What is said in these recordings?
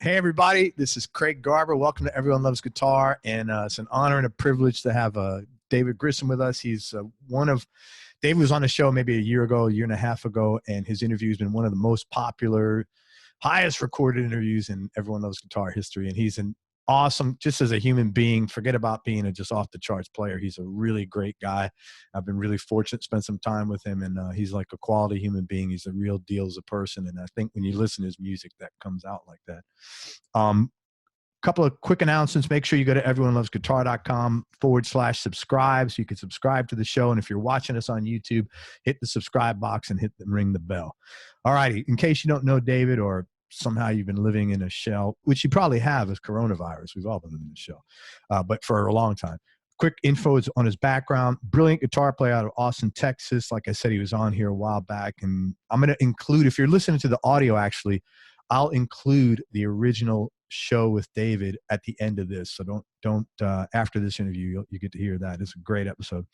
Hey, everybody. This is Craig Garber. Welcome to Everyone Loves Guitar. And it's an honor and a privilege to have David Grissom with us. He's David was on the show maybe a year and a half ago, and his interview has been one of the most popular, highest recorded interviews in Everyone Loves Guitar history. And he's an awesome, just as a human being, forget about being a just off the charts player. He's a really great guy. I've been really fortunate to spend some time with him, and he's like a quality human being. He's a real deal as a person. And I think when you listen to his music, that comes out like that. Couple of quick announcements. Make sure you go to everyonelovesguitar.com/subscribe so you can subscribe to the show. And if you're watching us on YouTube, hit the subscribe box and ring the bell. All righty. In case you don't know David, or somehow you've been living in a shell, which you probably have as coronavirus. We've all been living in a shell, but for a long time. Quick info is on his background. Brilliant guitar player out of Austin, Texas. Like I said, he was on here a while back. And I'm going to include, if you're listening to the audio, actually, I'll include the original show with David at the end of this. So don't after this interview, you get to hear that. It's a great episode.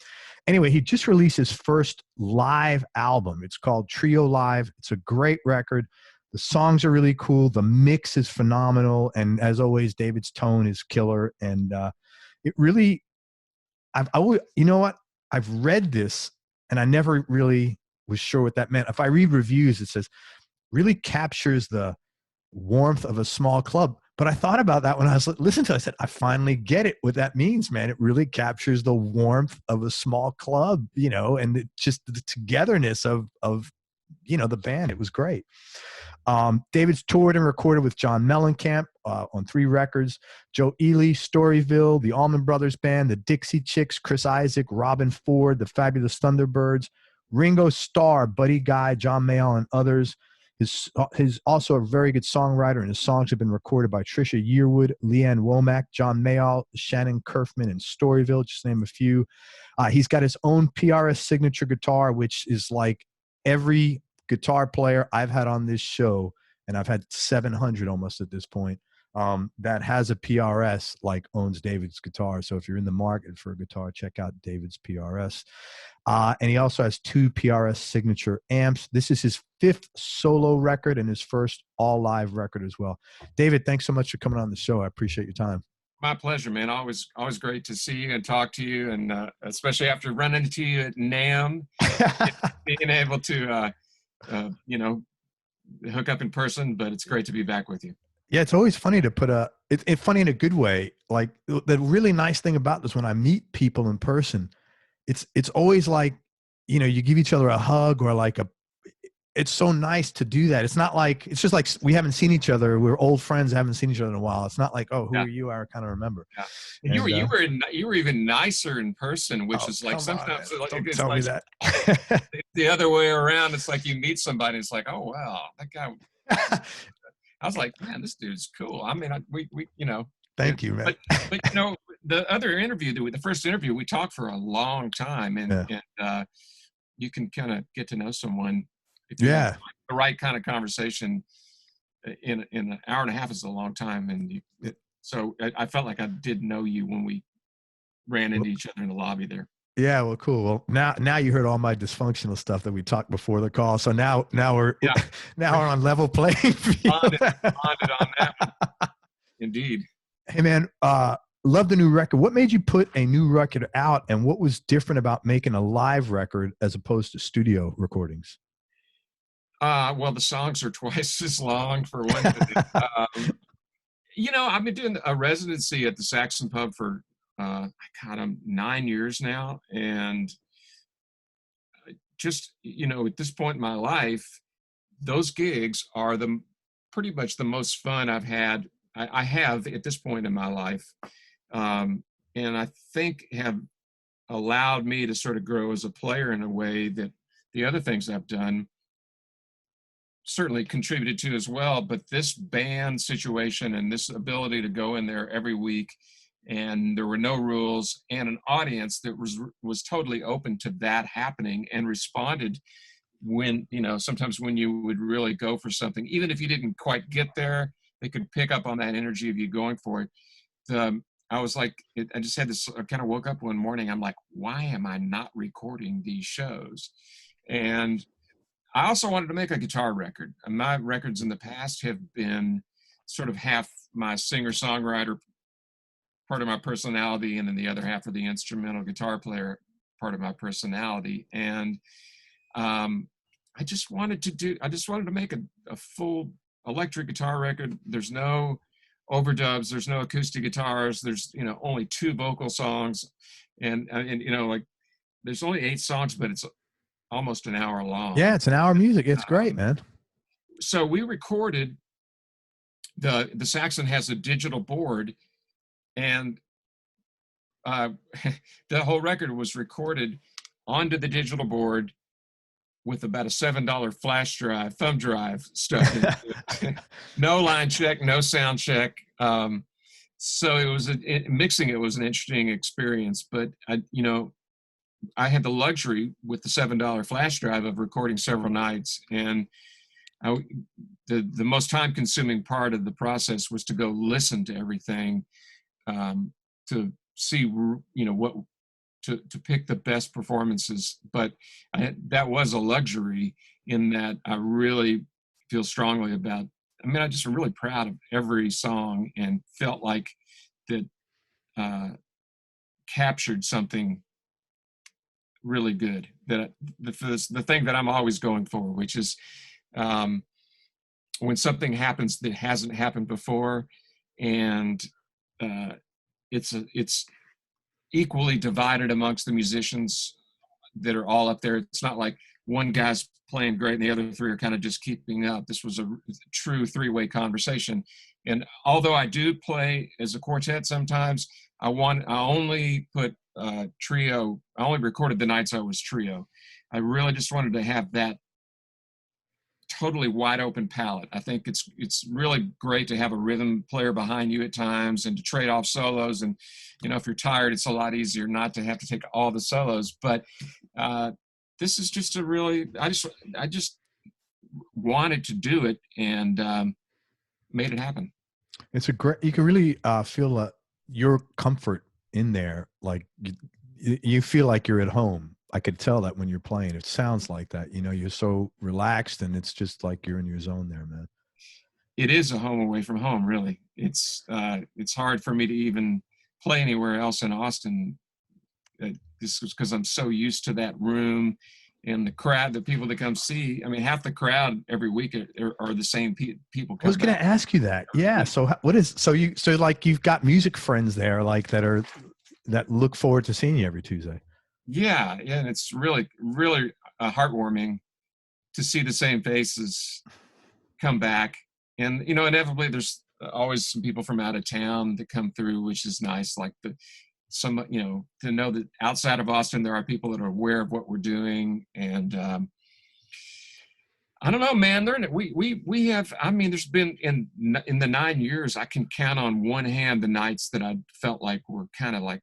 Anyway, he just released his first live album. It's called Trio Live. It's a great record. The songs are really cool. The mix is phenomenal. And as always, David's tone is killer. And it really, you know what? I've read this and I never really was sure what that meant. If I read reviews, it says really captures the warmth of a small club. But I thought about that when I was listening to it. I said, I finally get it, what that means, man. It really captures the warmth of a small club, and just the togetherness of the band. It was great. David's toured and recorded with John Mellencamp on 3 records, Joe Ely, Storyville, the Allman Brothers Band, the Dixie Chicks, Chris Isaak, Robben Ford, the Fabulous Thunderbirds, Ringo Starr, Buddy Guy, John Mayall, and others. He's also a very good songwriter, and his songs have been recorded by Trisha Yearwood, Ann Womack, John Mayall, Shannon Curfman, and Storyville, just to name a few. He's got his own PRS signature guitar, which is like every guitar player I've had on this show, and I've had 700 almost at this point, that has a PRS, owns David's guitar. So if you're in the market for a guitar, check out David's PRS. And he also has 2 PRS signature amps. This is his 5th solo record and his first all live record as well. David, thanks so much for coming on the show. I appreciate your time. My pleasure, man. Always great to see you and talk to you, and especially after running into you at NAMM, being able to hook up in person. But it's great to be back with you. Yeah, it's always funny to put it's funny in a good way. Like, the really nice thing about this, when I meet people in person, it's always like, you give each other a hug, or it's so nice to do that. It's not like, it's just like we haven't seen each other. We're old friends, haven't seen each other in a while. It's not like, oh, who are you? I kind of remember. Yeah. And you were even nicer in person, which is like sometimes it's tell like me that. the other way around. It's like you meet somebody, it's like, oh wow, that guy. I was like, man, this dude's cool. I mean, we Thank you, man. But the other interview, the first interview, we talked for a long time, and you can kind of get to know someone if you have the right kind of conversation. In an hour and a half is a long time, and so I felt like I did know you when we ran into each other in the lobby there. Yeah, well, cool. Well, now you heard all my dysfunctional stuff that we talked before the call. So now we're on level playing field. Bonded on that one. Indeed. Hey, man, love the new record. What made you put a new record out, and what was different about making a live record as opposed to studio recordings? Well, the songs are twice as long, for one thing. I've been doing a residency at the Saxon Pub for 9 years now, and just at this point in my life, those gigs are pretty much the most fun I've had. I have at this point in my life, and I think have allowed me to sort of grow as a player in a way that the other things I've done certainly contributed to as well. But this band situation and this ability to go in there every week, and there were no rules, and an audience that was totally open to that happening and responded when, sometimes when you would really go for something, even if you didn't quite get there, they could pick up on that energy of you going for it. I was like, I just had this, I kind of woke up one morning, I'm like, why am I not recording these shows? And I also wanted to make a guitar record. My records in the past have been sort of half my singer-songwriter part of my personality, and then the other half of the instrumental guitar player part of my personality. And I just wanted to make a full electric guitar record. There's no overdubs, there's no acoustic guitars, there's, you know, only 2 vocal songs, and you know, like, there's only 8 songs, but it's almost an hour long. Yeah, it's an hour of music. It's great, man. So we recorded, the Saxon has a digital board, and the whole record was recorded onto the digital board with about a $7 flash drive, thumb drive stuff in it. No line check, no sound check. So it was mixing it was an interesting experience, but I had the luxury with the $7 flash drive of recording several nights, and the most time-consuming part of the process was to go listen to everything, to see, you know, what to pick the best performances. But that was a luxury, in that I really feel strongly about. I mean, I'm just really proud of every song, and felt like that captured something really good. That the thing that I'm always going for, which is when something happens that hasn't happened before, and it's equally divided amongst the musicians that are all up there. It's not like one guy's playing great and the other 3 are kind of just keeping up. This was a true 3-way conversation. And although I do play as a quartet sometimes, I only put trio. I only recorded the nights I was trio. I really just wanted to have that totally wide open palette. I think it's really great to have a rhythm player behind you at times, and to trade off solos. And, you know, if you're tired, it's a lot easier not to have to take all the solos. But this is just I just wanted to do it, and made it happen. It's you can really feel your comfort in there. Like you feel like you're at home. I could tell that when you're playing. It sounds like that. You know, you're so relaxed, and it's just like you're in your zone there, man. It is a home away from home, really. It's hard for me to even play anywhere else in Austin. This was because I'm so used to that room and the crowd, the people that come see. I mean, half the crowd every week are the same people. I was going to ask you that. Yeah. So like you've got music friends there, like that look forward to seeing you every Tuesday. Yeah, and it's really, really heartwarming to see the same faces come back. And, you know, inevitably there's always some people from out of town that come through, which is nice. Like you know, to know that outside of Austin, there are people that are aware of what we're doing. And I don't know, man, we have, I mean, there's been in the 9 years, I can count on one hand the nights that I felt like were kind of like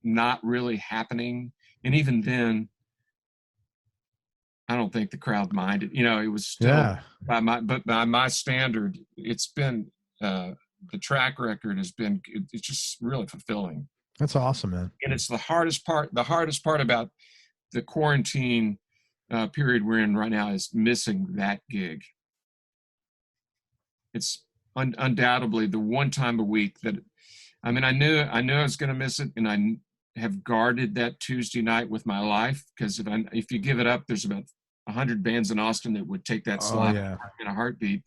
not really happening. And even then, I don't think the crowd minded. You know, it was still by my standard, it's been the track record has been, it's just really fulfilling. That's awesome, man. And it's the hardest part about the quarantine period we're in right now is missing that gig. It's undoubtedly the one time a week that, I mean, I knew I was going to miss it, and I have guarded that Tuesday night with my life, because if you give it up, there's about 100 bands in Austin that would take that slot in a heartbeat.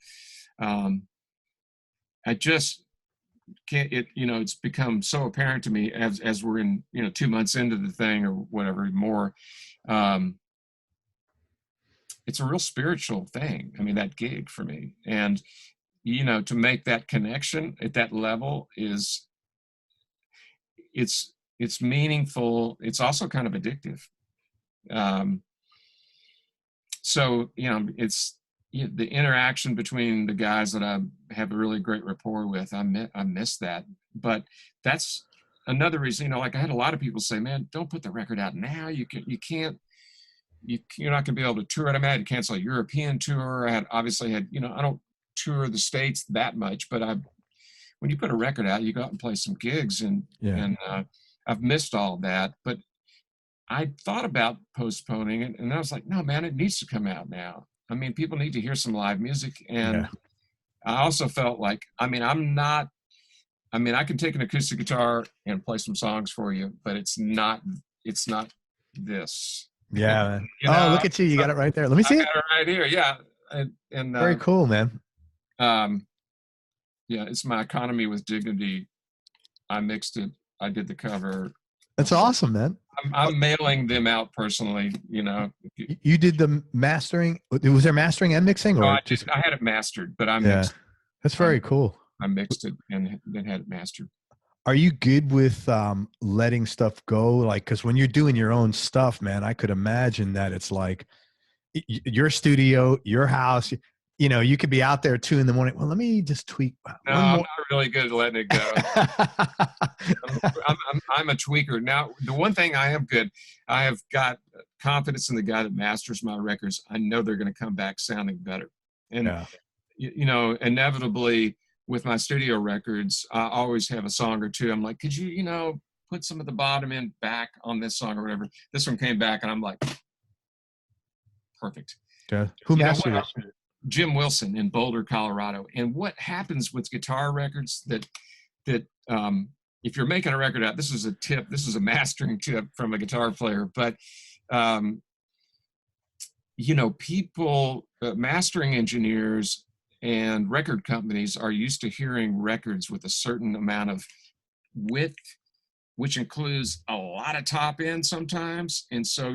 I just can't. It's become so apparent to me as we're in 2 months into the thing or whatever more. It's a real spiritual thing. I mean, that gig for me, and to make that connection at that level it's meaningful. It's also kind of addictive. So, it's the interaction between the guys that I have a really great rapport with. I miss that. But that's another reason, like I had a lot of people say, man, don't put the record out now. You're not going to be able to tour it. I had to cancel a European tour. I don't tour the States that much, but when you put a record out, you go out and play some gigs, and I've missed all that. But I thought about postponing it, and I was like, no, man, it needs to come out now. I mean, people need to hear some live music, and I also felt like, I mean, I can take an acoustic guitar and play some songs for you, but it's not this. Yeah, man. You Oh, know, look at you. You got it right there. Let me see I it. got it right here. Yeah. And Very cool, man. Yeah, it's my Economy with Dignity. I mixed it. I did the cover. That's awesome, man. I'm mailing them out personally, you know. You did the mastering. Was there mastering and mixing, or I had it mastered, but I yeah, mixed. that's very cool. I mixed it and then had it mastered. Are you good with letting stuff go? Like, because when you're doing your own stuff, man, I could imagine that it's like your studio, your house. You know, you could be out there 2 a.m. Well, let me just tweak. No, I'm not really good at letting it go. I'm a tweaker. Now, the one thing I am good, I have got confidence in the guy that masters my records. I know they're going to come back sounding better. And, you know, inevitably with my studio records, I always have a song or two. I'm like, could you, you know, put some of the bottom end back on this song or whatever. This one came back and I'm like, perfect. Okay. Who mastered it? Jim Wilson in Boulder, Colorado. And what happens with guitar records that if you're making a record out, this is a tip, this is a mastering tip from a guitar player, but you know, people, mastering engineers and record companies are used to hearing records with a certain amount of width, which includes a lot of top end sometimes. And so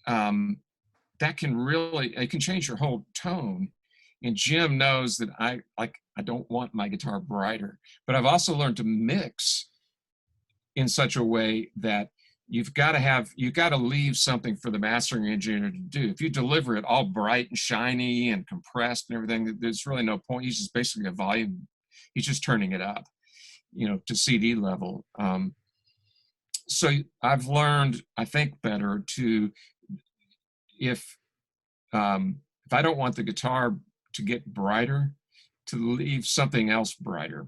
that can really, it can change your whole tone. And Jim knows that I don't want my guitar brighter, but I've also learned to mix in such a way that you've got to leave something for the mastering engineer to do. If you deliver it all bright and shiny and compressed and everything, there's really no point. He's just basically a volume. He's just turning it up, you know, to CD level. So I've learned, I think, better to, if I don't want the guitar to get brighter, to leave something else brighter,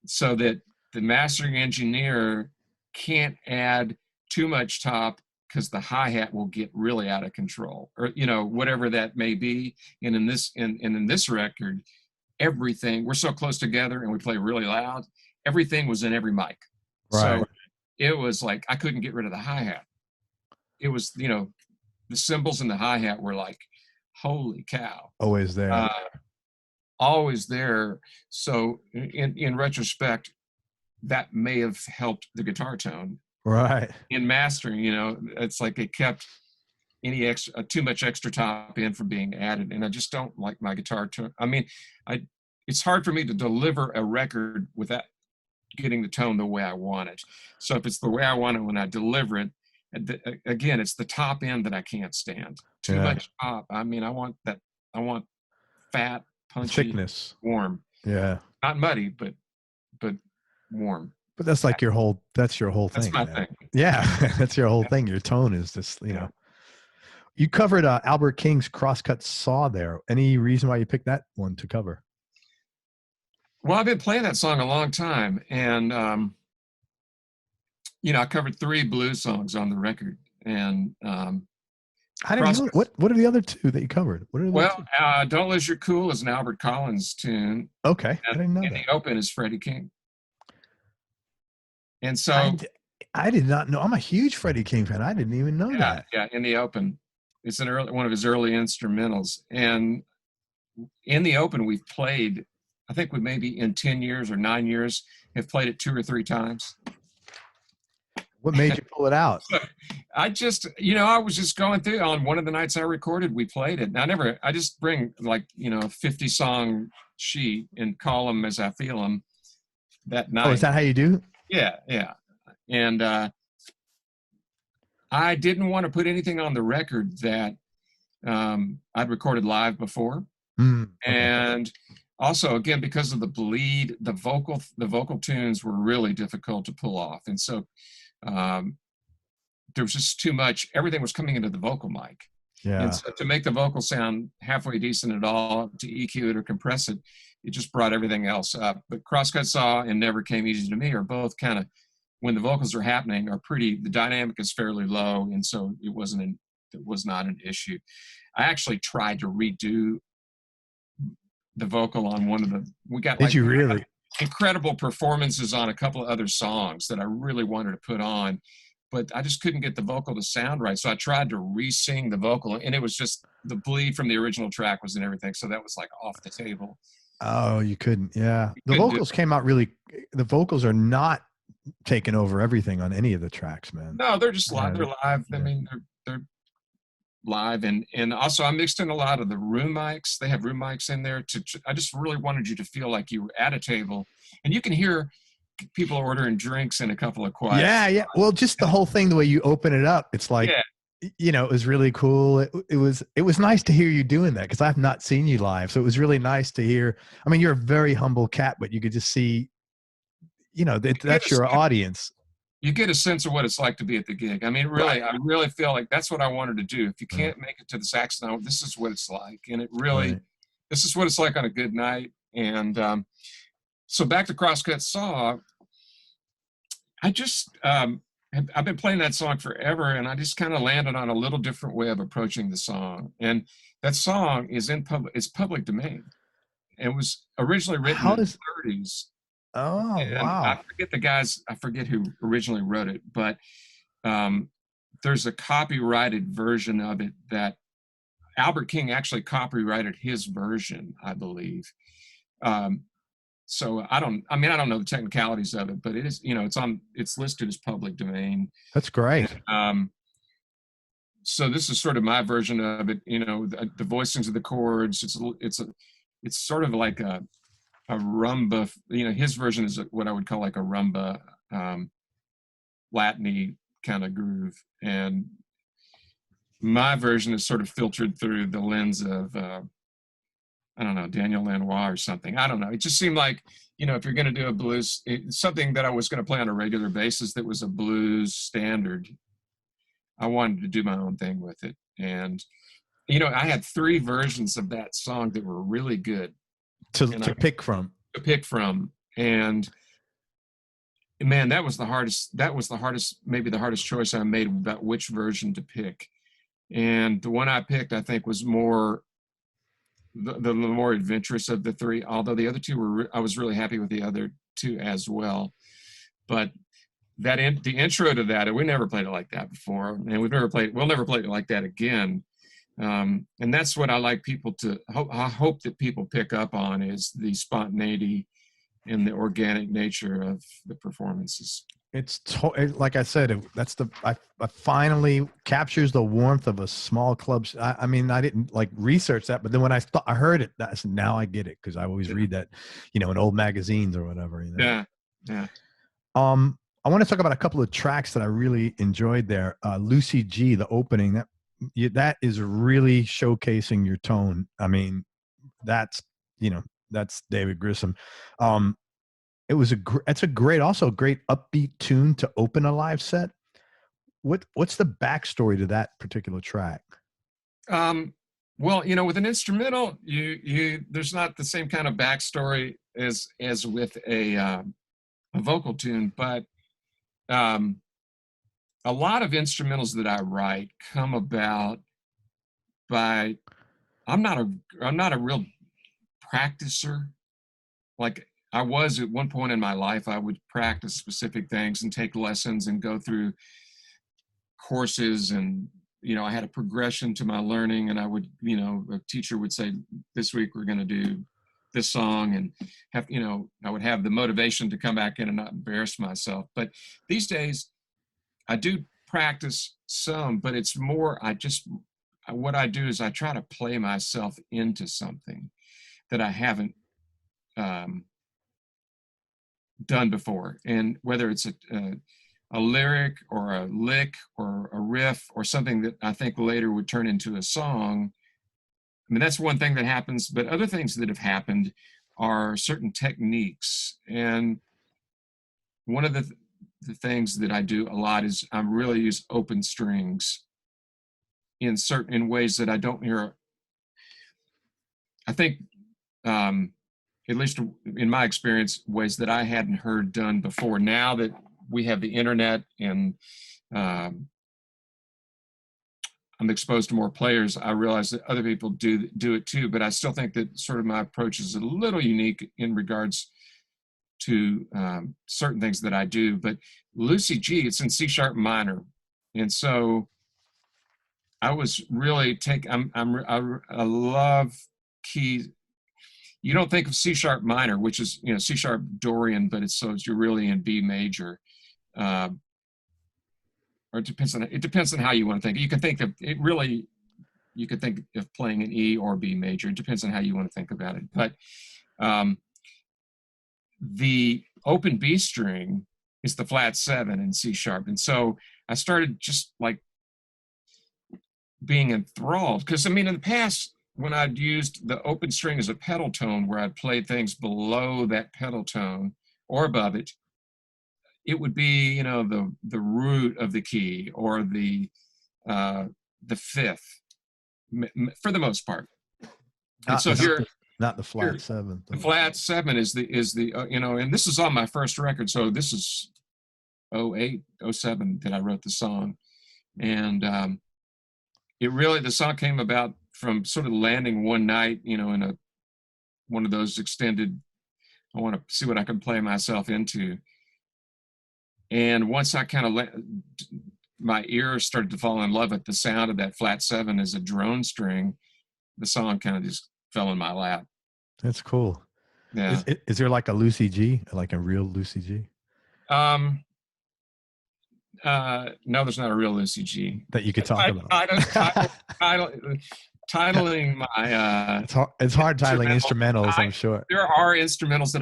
so that the mastering engineer can't add too much top because the hi-hat will get really out of control, or, you know, whatever that may be. And in this record, everything, we're so close together and we play really loud, everything was in every mic. Right. So it was like I couldn't get rid of the hi-hat. It was, you know, the cymbals and the hi-hat were like, holy cow. Always there. Always there. So in retrospect, that may have helped the guitar tone. Right. In mastering, you know, it's like it kept any too much extra top in from being added. And I just don't like my guitar tone. I mean, it's hard for me to deliver a record without getting the tone the way I want it. So if it's the way I want it when I deliver it, again, it's the top end that I can't stand. Too much top. I mean, I want fat, punchy, thickness, warm. Yeah. Not muddy, but warm. But that's like your whole thing. That's my thing. Yeah. That's your whole thing. Your tone is just, you know. You covered Albert King's Crosscut Saw there. Any reason why you picked that one to cover? Well, I've been playing that song a long time, and you know, I covered 3 blues songs on the record, and I didn't know. What are the other 2 that you covered? What are the "Don't Lose Your Cool" is an Albert Collins tune. Okay, I didn't know that. And "The Open" is Freddie King. And so I did not know. I'm a huge Freddie King fan. I didn't even know that. Yeah, "In the Open," it's one of his early instrumentals, and "In the Open" we've played. I think we maybe in 10 years or 9 years have played it 2 or 3 times. What made you pull it out? I just, you know, I was just going through on one of the nights I recorded, we played it. And I just bring like, you know, a 50 song sheet and call them as I feel them that night. Oh, is that how you do? Yeah. Yeah. And I didn't want to put anything on the record that I'd recorded live before. Okay. And also, again, because of the bleed, the vocal tunes were really difficult to pull off. And so there was just too much. Everything was coming into the vocal mic. Yeah. And so to make the vocal sound halfway decent at all, to EQ it or compress it, it just brought everything else up. But Crosscut Saw and Never Came Easy to Me are both kind of, when the vocals are happening, the dynamic is fairly low. And so it was not an issue. I actually tried to redo the vocal on one of we got Did you really? incredible performances on a couple of other songs that I really wanted to put on, but I just couldn't get the vocal to sound right. So I tried to re-sing the vocal, and it was just the bleed from the original track was in everything. So that was like off the table. Oh, you couldn't. Yeah. The couldn't vocals came out really, the vocals are not taking over everything on any of the tracks, man. No, they're just live. Yeah, They're live. I yeah. mean, they're live, and also I mixed in a lot of the room mics. They have room mics in there. I just really wanted you to feel like you were at a table, and you can hear people ordering drinks in a couple of quiet. Yeah, yeah. Well, just the whole thing, the way you open it up, it's like, you know, it was really cool. It was nice to hear you doing that, because I've not seen you live, so it was really nice to hear. I mean, you're a very humble cat, but you could just see, you know, that's your audience. You get a sense of what it's like to be at the gig. I mean, really, I really feel like that's what I wanted to do. If you can't make it to the Saxon, this is what it's like. And it really, this is what it's like on a good night. And so back to Crosscut Saw, I just, I've been playing that song forever, and I just kind of landed on a little different way of approaching the song. And that song is it's public domain. It was originally written in the 30s. Oh, and wow. I forget who originally wrote it, but there's a copyrighted version of it that Albert King actually copyrighted his version, I believe. So I don't know the technicalities of it, but it is, you know, it's listed as public domain. That's great. And, so this is sort of my version of it, you know, the voicings of the chords. It's sort of like a rumba, you know, his version is what I would call like a rumba, Latin-y kind of groove. And my version is sort of filtered through the lens of, I don't know, Daniel Lanois or something. I don't know. It just seemed like, you know, if you're going to do a blues, something that I was going to play on a regular basis that was a blues standard, I wanted to do my own thing with it. And, you know, I had 3 versions of that song that were really good. To pick from. And man, that was the hardest, maybe the hardest choice I made about which version to pick. And the one I picked, I think, was more the more adventurous of the 3, although the other 2 I was really happy with the other 2 as well. But the intro to that, and we never played it like that before, and we'll never play it like that again. And that's what I like people to I hope that people pick up on, is the spontaneity and the organic nature of the performances. It's like I said, I finally captures the warmth of a small club. I mean, I didn't like research that, but then when I heard it, now I get it, because I always read that, you know, in old magazines or whatever. You know? Yeah. I want to talk about a couple of tracks that I really enjoyed there. Lucy G, the opening, that is really showcasing your tone. I mean, that's David Grissom. It's a great upbeat tune to open a live set. What's the backstory to that particular track? Well, you know, with an instrumental, there's not the same kind of backstory as with a vocal tune, but a lot of instrumentals that I write come about by, I'm not a real practicer. Like I was at one point in my life. I would practice specific things and take lessons and go through courses, and, you know, I had a progression to my learning, and I would, you know, a teacher would say, this week we're going to do this song, and have, you know, I would have the motivation to come back in and not embarrass myself. But these days I do practice some, but it's more, what I do is I try to play myself into something that I haven't done before. And whether it's a lyric or a lick or a riff or something that I think later would turn into a song, I mean, that's one thing that happens, but other things that have happened are certain techniques. And one of the things that I do a lot is I really use open strings in ways that I don't hear. I think, at least in my experience, ways that I hadn't heard done before. Now that we have the internet, and I'm exposed to more players, I realize that other people do it too. But I still think that sort of my approach is a little unique in regards to certain things that I do. But Lucy G, it's in C sharp minor, and so I was really I love keys. You don't think of C sharp minor, which is, you know, C sharp Dorian, but you're really in B major. Or it depends on how you want to think. You can think of it really. You could think of playing an E or B major. It depends on how you want to think about it. But the open B string is the flat 7 in C sharp, and so I started just like being enthralled, because I mean, in the past, when I'd used the open string as a pedal tone, where I'd played things below that pedal tone or above it, it would be, you know, the root of the key or the fifth, for the most part. And so here, not the flat 7. The flat 7 is the you know, and this is on my first record, so this is 08, 07 that I wrote the song, and the song came about from sort of landing one night, you know, in one of those extended, I want to see what I can play myself into. And once I kind of my ear started to fall in love with the sound of that flat 7 as a drone string, the song kind of just fell in my lap. That's cool. Yeah. Is there like a Lucy G, like a real Lucy G? No, there's not a real Lucy G that you could talk about. Titling my it's hard titling instrumentals, I'm sure. There are instrumentals that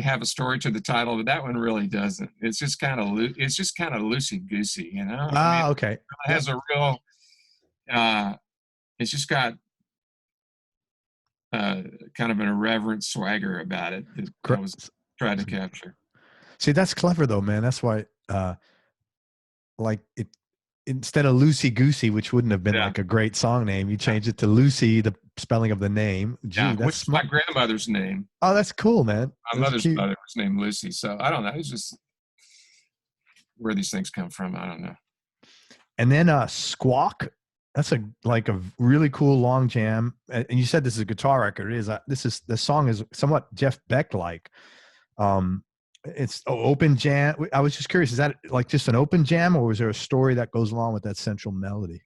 have a story to the title, but that one really doesn't. It's just kind of loosey goosey, you know. Okay. It has a real. It's just got kind of an irreverent swagger about it that I was trying to capture. See, that's clever though, man. That's why, like it. Instead of Loosey Goosey, which wouldn't have been like a great song name, you changed it to Lucy, the spelling of the name. Gee, that's which is my grandmother's name. Oh, that's cool, man. My mother's mother was named Lucy, so I don't know. It's just where these things come from. I don't know. And then Squawk. That's a really cool long jam. And you said this is a guitar record. It is. The song is somewhat Jeff Beck like. It's open jam. I was just curious, is that like just an open jam, or was there a story that goes along with that central melody?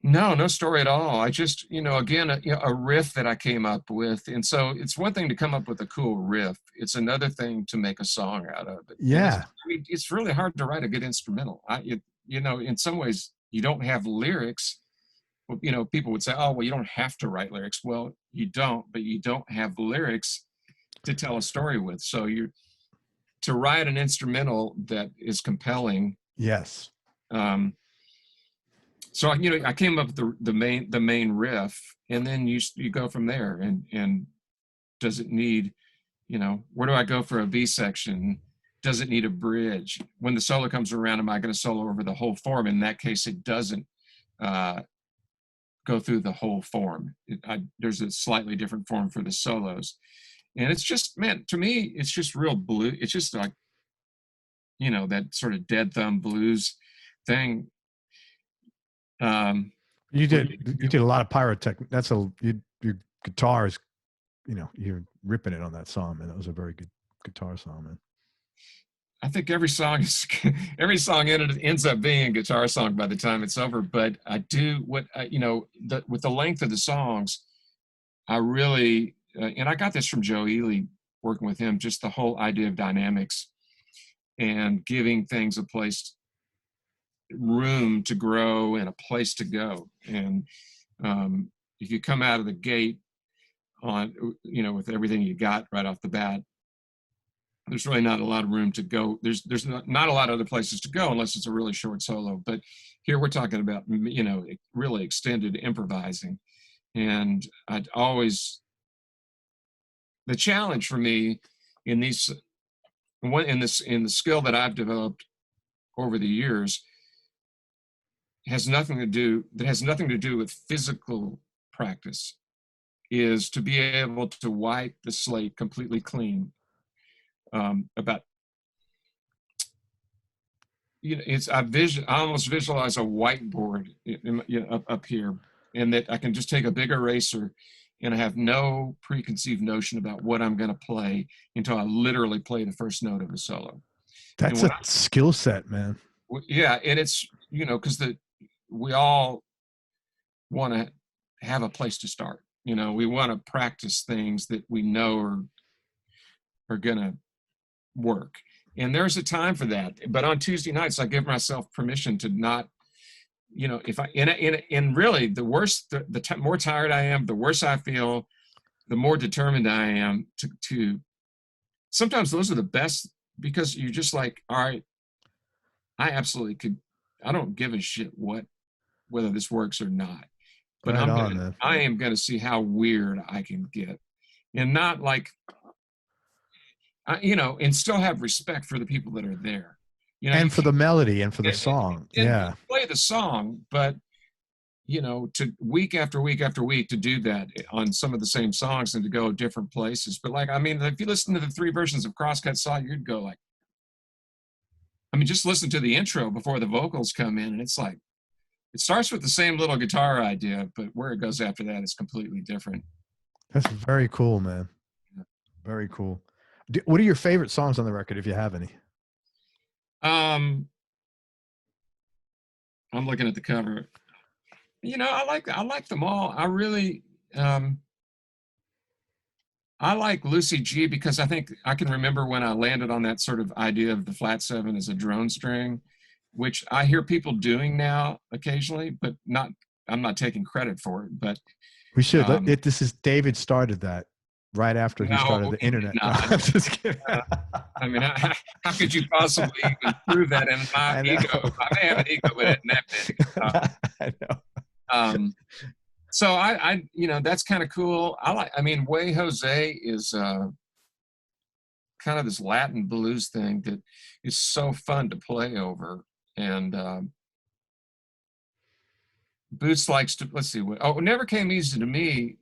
No story at all. I just, you know, again, a riff that I came up with. And so it's one thing to come up with a cool riff. It's another thing to make a song out of it. Yeah. It's really hard to write a good instrumental. You know, in some ways you don't have lyrics. You know, people would say, oh, well, you don't have to write lyrics. Well, you don't, but you don't have lyrics to tell a story with. So to write an instrumental that is compelling. Yes. So, you know, I came up with the main riff, and then you go from there. And does it need, you know, where do I go for a B section? Does it need a bridge? When the solo comes around, am I going to solo over the whole form? In that case, it doesn't go through the whole form. There's a slightly different form for the solos. And it's just, man, to me, it's just real blue. It's just like, you know, that sort of dead thumb blues thing. You did a lot of pyrotechnics. Your guitar is, you know, you're ripping it on that song, man. That was a very good guitar song, man. I think every song in it ends up being a guitar song by the time it's over. But I do with the length of the songs, I really, and I got this from Joe Ely, working with him, just the whole idea of dynamics and giving things room to grow and a place to go. And if you come out of the gate on, you know, with everything you got right off the bat, there's really not a lot of room to go. There's not a lot of other places to go unless it's a really short solo. But here we're talking about, you know, really extended improvising. And the challenge for me in the skill that I've developed over the years has nothing to do with physical practice, is to be able to wipe the slate completely clean about you know, I almost visualize a whiteboard up here, and that I can just take a big eraser, and I have no preconceived notion about what I'm going to play until I literally play the first note of a solo. That's a skill set, man. Yeah, and it's, you know, because we all want to have a place to start. You know, we want to practice things that we know are going to work. And there's a time for that. But on Tuesday nights, I give myself permission to not, you know, if I, and really the worse, the more tired I am, the worse I feel, the more determined I am to sometimes those are the best, because you're just like, all right, I absolutely could, I don't give a shit whether this works or not. But Right I am going to see how weird I can get, and not like, you know, and still have respect for the people that are there, you know, and for the melody and for the song. And play the song, but you know, to week after week after week to do that on some of the same songs and to go different places. But like, I mean, if you listen to the 3 versions of Crosscut Saw, you'd go like, I mean, just listen to the intro before the vocals come in, and it's like, it starts with the same little guitar idea, but where it goes after that is completely different. That's very cool, man. Very cool. What are your favorite songs on the record, if you have any? I'm looking at the cover. You know, I like them all. I really, I like Lucy G, because I think I can remember when I landed on that sort of idea of the flat 7 as a drone string, which I hear people doing now occasionally, but I'm not taking credit for it. But we should. This is David started that right after he started the internet. No, I'm just kidding. I mean, how could you possibly even prove that in my ego? I may have an ego, but it that big. I know. So I, you know, that's kind of cool. I mean, Way Jose is kind of this Latin blues thing that is so fun to play over. And Boots likes to, let's see, it Never Came Easy to Me.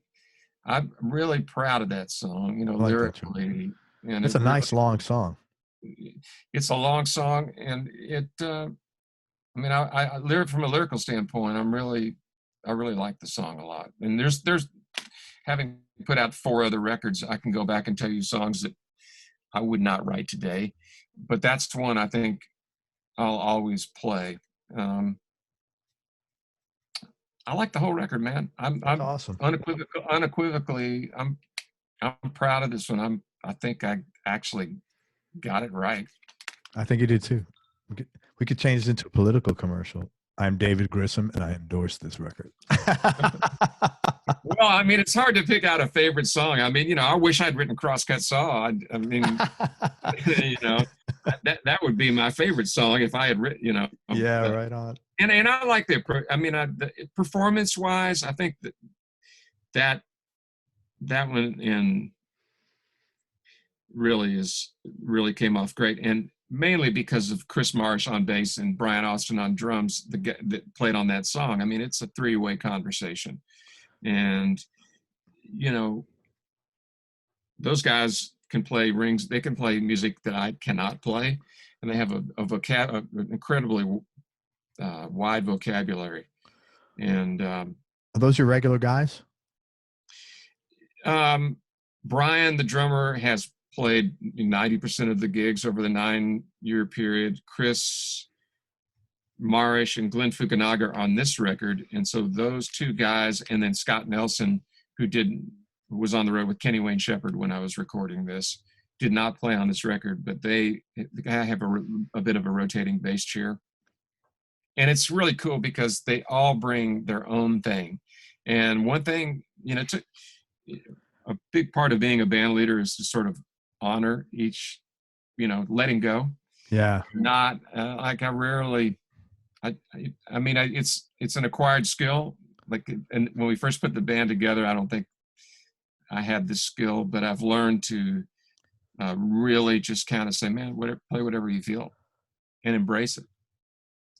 I'm really proud of that song, you know, lyrically. And it's a nice long song. It's a long song, and it, I mean, I lyric from a lyrical standpoint, I really like the song a lot. And there's having put out 4 other records, I can go back and tell you songs that I would not write today, but that's one I think I'll always play. I like the whole record, man. I'm awesome. Unequivocally, I'm proud of this one. I think I actually got it right. I think you did too. We could change this into a political commercial. I'm David Grissom, and I endorse this record. Well, I mean, it's hard to pick out a favorite song. I mean, you know, I wish I'd written Crosscut Saw. I mean, you know, that would be my favorite song if I had written, you know. Yeah, right on. And I like I mean, performance-wise, I think that one in really came off great, and mainly because of Chris Marsh on bass and Brian Austin on drums that played on that song. I mean, it's a 3-way conversation, and you know, those guys can play rings. They can play music that I cannot play, and they have an incredibly wide vocabulary. And are those your regular guys? Brian, the drummer, has played 90% of the gigs over the 9-year period. Chris Marish and Glenn Fukunaga are on this record. And so those 2 guys, and then Scott Nelson, who was on the road with Kenny Wayne Shepherd when I was recording this, did not play on this record, but I have a bit of a rotating bass chair. And it's really cool because they all bring their own thing. And one thing, you know, a big part of being a band leader is to sort of honor each, you know, letting go. Yeah. Not like I rarely, I mean, it's an acquired skill. Like, and when we first put the band together, I don't think I had this skill, but I've learned to really just kind of say, man, play whatever you feel and embrace it.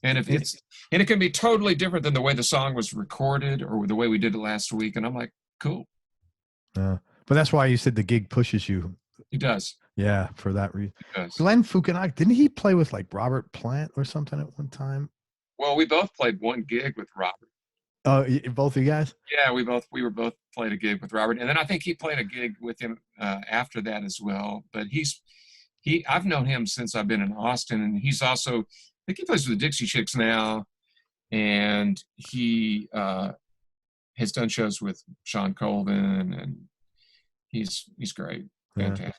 And it can be totally different than the way the song was recorded or the way we did it last week. And I'm like, cool. But that's why you said the gig pushes you. It does. Yeah, for that reason. Because, Glenn Fukunaga, didn't he play with like Robert Plant or something at one time? well, we both played one gig with Robert. Oh, both of you guys? Yeah, we were both played a gig with Robert, and then I think he played a gig with him after that as well. But I've known him since I've been in Austin, and he's also, I think he plays with the Dixie Chicks now, and he has done shows with Sean Colvin, and he's great, fantastic. Yeah.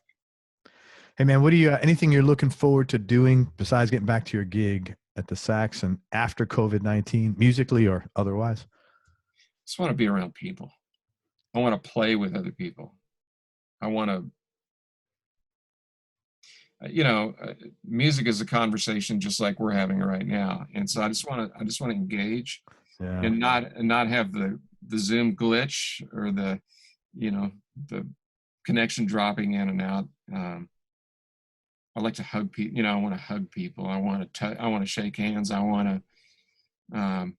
Hey man, what do you anything you're looking forward to doing besides getting back to your gig at the Saxon after COVID-19, musically or otherwise? Just want to be around people. I want to play with other people. I want to, music is a conversation just like we're having right now, and so I just want to engage, and not have the Zoom glitch or the connection dropping in and out. I like to hug people. I want to hug people. I want to shake hands. I want to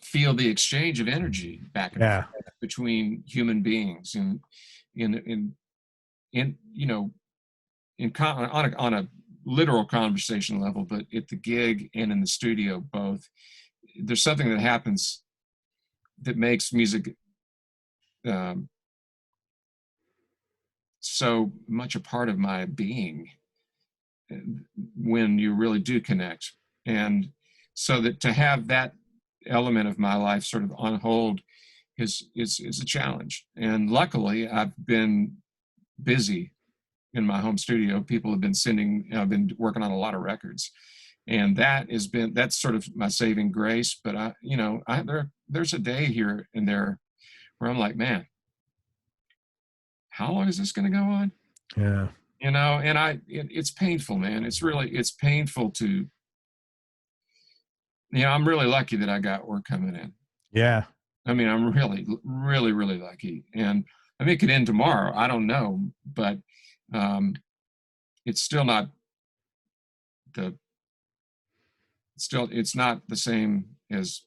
feel the exchange of energy back and forth between human beings, and on a literal conversation level, but at the gig and in the studio both. There's something that happens that makes music so much a part of my being when you really do connect. And so that to have that element of my life sort of on hold is a challenge. And luckily I've been busy in my home studio. People have been I've been working on a lot of records, and that's sort of my saving grace. But there's a day here and there where I'm like, man, how long is this going to go on? Yeah. And it's painful, man. It's painful to, I'm really lucky that I got work coming in. Yeah. I mean, I'm really, really, really lucky. And I mean, it could end tomorrow. I don't know, but it's still not it's not the same as,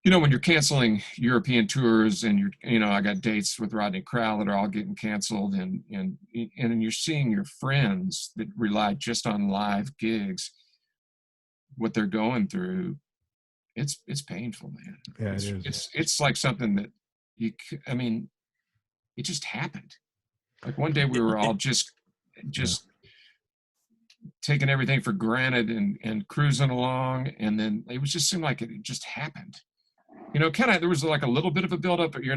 when you're canceling European tours and I got dates with Rodney Crowell that are all getting canceled, and you're seeing your friends that rely just on live gigs, what they're going through. It's painful, man. Yeah, it's like something that it just happened. Like one day we were all just taking everything for granted and cruising along, and then it was just seemed like it just happened. There was like a little bit of a buildup, but you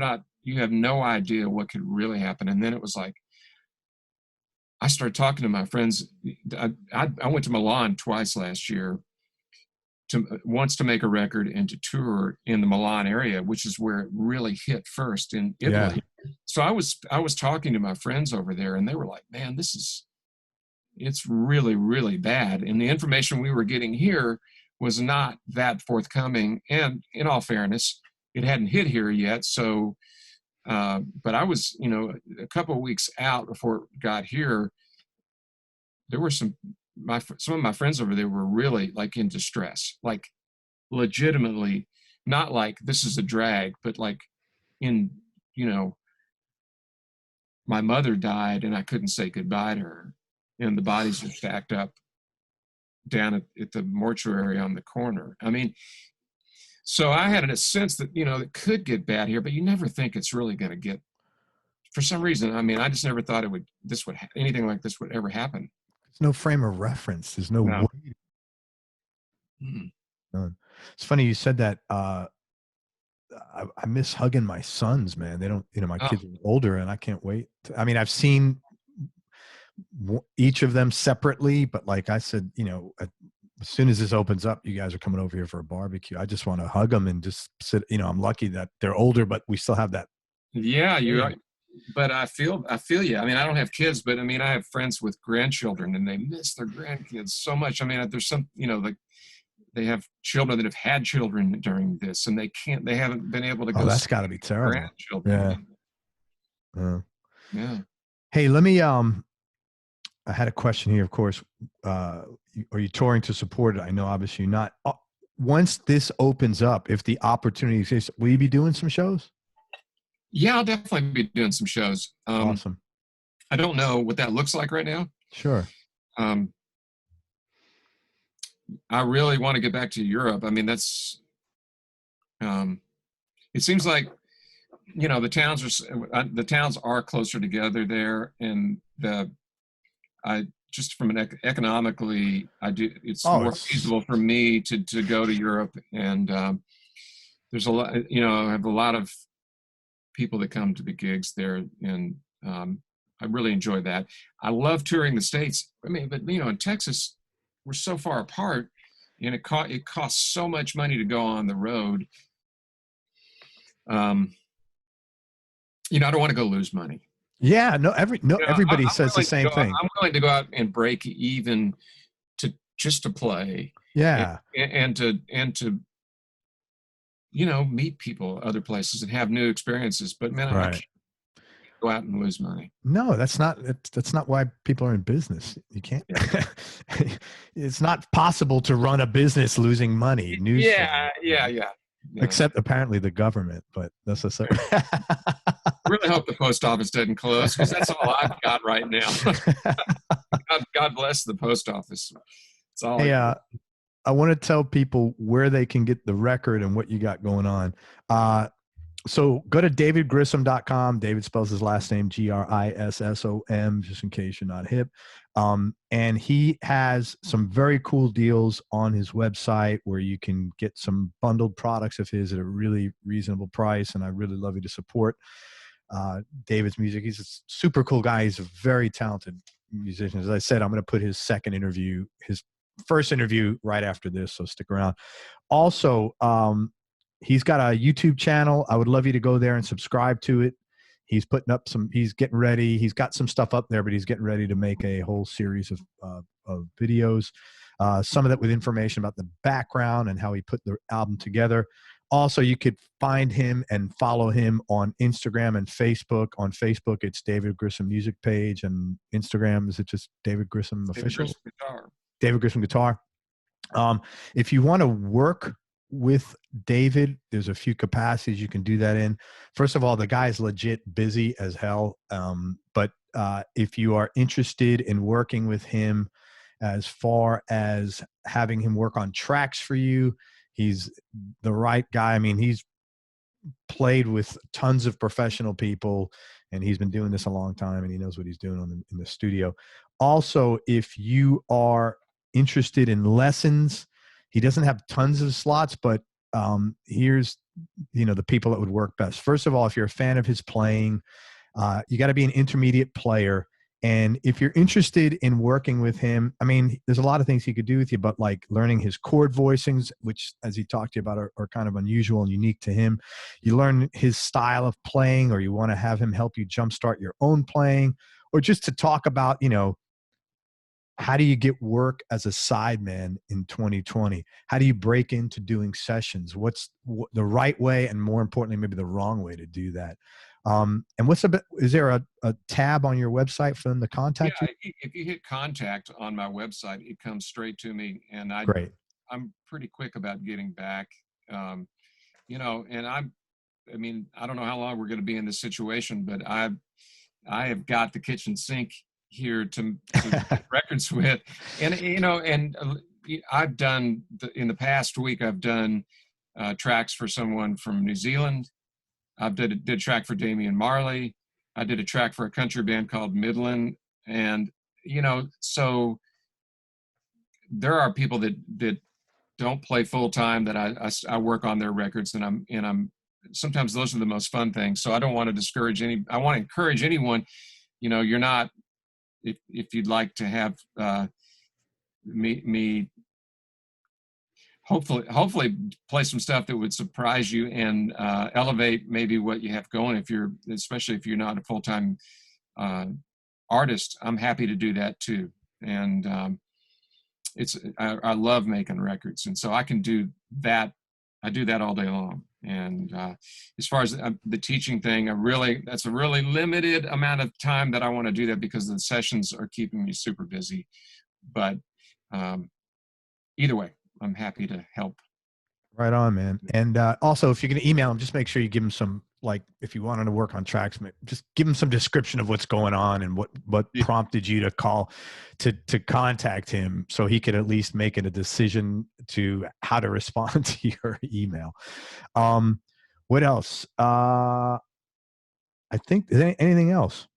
have no idea what could really happen. And then it was like, I started talking to my friends. I went to Milan twice last year, once to make a record and to tour in the Milan area, which is where it really hit first in Italy. Yeah. So I was talking to my friends over there, and they were like, man, it's really, really bad. And the information we were getting here was not that forthcoming. And in all fairness, it hadn't hit here yet. So, but I was, a couple of weeks out before it got here. There were some of my friends over there were really like in distress, like legitimately, not like this is a drag, but like my mother died and I couldn't say goodbye to her, and the bodies are stacked up down at the mortuary on the corner. I mean, so I had a sense that, it could get bad here, but you never think it's really going to get, for some reason. I mean, I just never thought anything like this would ever happen. There's no frame of reference. There's no way. It's funny you said that. I miss hugging my sons, man. They don't, my kids are older, and I can't wait. I've seen each of them separately, but like I said, as soon as this opens up, you guys are coming over here for a barbecue. I just want to hug them and just sit. I'm lucky that they're older, but we still have that. Yeah, you're right. But I feel you. I mean, I don't have kids, but I have friends with grandchildren, and they miss their grandkids so much. There's some, like they have children that have had children during this, and they haven't been able to go. Oh, that's got to be terrible. Grandchildren. Yeah. Yeah. Hey, let me, I had a question here, of course. Are you touring to support it? I know obviously you're not. Once this opens up, if the opportunity exists, will you be doing some shows? Yeah, I'll definitely be doing some shows. Awesome. I don't know what that looks like right now. Sure. I really want to get back to Europe. I mean, that's, it seems like, you know, the towns are closer together there, and I just from an economically, it's more feasible for me to go to Europe, and there's a lot, you know, I have a lot of people that come to the gigs there, and I really enjoy that. I love touring the States. I mean, but you know, in Texas, we're so far apart, and it costs so much money to go on the road. You know, I don't want to go lose money. Yeah, no, you know, everybody says the same thing. I'm willing to go out and break even just to play. Yeah. And to you know, meet people other places and have new experiences. But man, I can't go out and lose money. No, that's not why people are in business. You can't. Yeah. It's not possible to run a business losing money. Yeah. Except apparently the government, but that's I really hope the post office doesn't close, because that's all I've got right now. God bless the post office. It's all. Hey, I want to tell people where they can get the record and what you got going on. So go to davidgrissom.com. David spells his last name Grissom, just in case you're not hip. And he has some very cool deals on his website where you can get some bundled products of his at a really reasonable price. And I really love you to support David's music. He's a super cool guy. He's a very talented musician. As I said, I'm going to put his first interview right after this, so stick around. Also, he's got a YouTube channel. I would love you to go there and subscribe to it. He's putting up he's getting ready. He's got some stuff up there, but he's getting ready to make a whole series of videos. Some of that with information about the background and how he put the album together. Also, you could find him and follow him on Instagram and Facebook. On Facebook, it's David Grissom Music Page, and Instagram, is it just David Grissom Official? David Grissom Guitar. David Grissom Guitar. If you want to work with David, there's a few capacities you can do that in. First of all, the guy's legit busy as hell. But if you are interested in working with him as far as having him work on tracks for you, he's the right guy. I mean, he's played with tons of professional people, and he's been doing this a long time, and he knows what he's doing in the studio. Also, if you are interested in lessons, he doesn't have tons of slots, but here's, you know, the people that would work best. First of all, if you're a fan of his playing, you got to be an intermediate player. And if you're interested in working with him, I mean, there's a lot of things he could do with you, but like learning his chord voicings, which, as he talked to you about, are kind of unusual and unique to him. You learn his style of playing, or you want to have him help you jumpstart your own playing, or just to talk about, you know, how do you get work as a sideman in 2020? How do you break into doing sessions? What's the right way, and more importantly, maybe the wrong way to do that? And is there a tab on your website for them to contact you? If you hit contact on my website, it comes straight to me, and I'm pretty quick about getting back. You know, and I mean, I don't know how long we're going to be in this situation, but I have got the kitchen sink here to get records with, and you know, and I've done in the past week, I've done tracks for someone from New Zealand. I did a track for Damian Marley. I did a track for a country band called Midland, and you know, so there are people that don't play full time that I work on their records, and I'm sometimes those are the most fun things. So I don't want to discourage I want to encourage anyone. You know, you're not. If you'd like to have me hopefully play some stuff that would surprise you and elevate maybe what you have going, especially if you're not a full-time artist, I'm happy to do that too. And I love making records, and so I can do that. I do that all day long. And as far as the teaching thing, that's a really limited amount of time that I want to do that, because the sessions are keeping me super busy. But either way, I'm happy to help. Right on, man. And also, if you're going to email him, just make sure you give him some like if you wanted to work on tracks, just give him some description of what's going on and what prompted you to call to contact him, so he could at least make it a decision to how to respond to your email. What else? I think, is there anything else?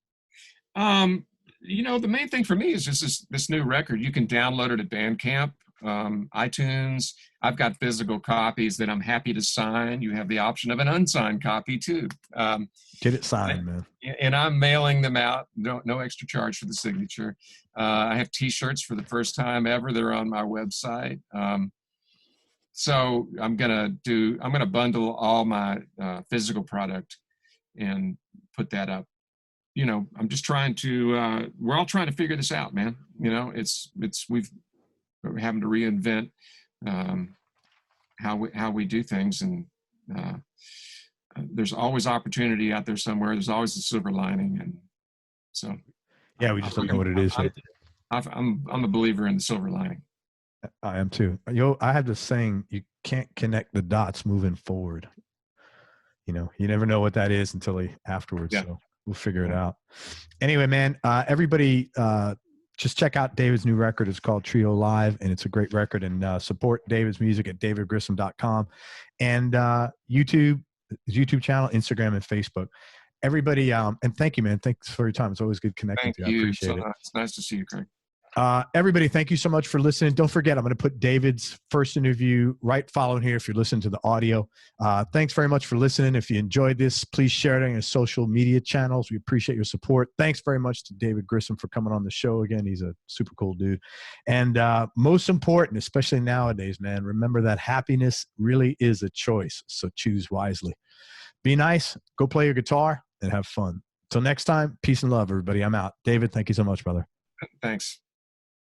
You know, the main thing for me is just this new record. You can download it at Bandcamp, iTunes. I've got physical copies that I'm happy to sign. You have the option of an unsigned copy too. Get it signed, man. And I'm mailing them out. No extra charge for the signature. I have T-shirts for the first time ever. They're on my website. So I'm gonna bundle all my physical product and put that up. You know, I'm just trying to. We're all trying to figure this out, man. You know, we're having to reinvent how we do things, and there's always opportunity out there somewhere. There's always a silver lining, and so yeah, we just don't know what it is. I'm a believer in the silver lining. I am too. I have this saying: you can't connect the dots moving forward. You know, you never know what that is until afterwards. Yeah. So we'll figure it out. Anyway, man, everybody. Just check out David's new record. It's called Trio Live, and it's a great record. And support David's music at davidgrissom.com, and YouTube channel, Instagram, and Facebook. Everybody, and thank you, man. Thanks for your time. It's always good connecting with you. I appreciate it. It's nice to see you, Craig. Everybody, thank you so much for listening. Don't forget, I'm going to put David's first interview right following here if you're listening to the audio. Thanks very much for listening. If you enjoyed this, please share it on your social media channels. We appreciate your support. Thanks very much to David Grissom for coming on the show again. He's a super cool dude. And most important, especially nowadays, man, remember that happiness really is a choice. So choose wisely. Be nice, go play your guitar, and have fun. Till next time, peace and love, everybody. I'm out. David, thank you so much, brother. Thanks.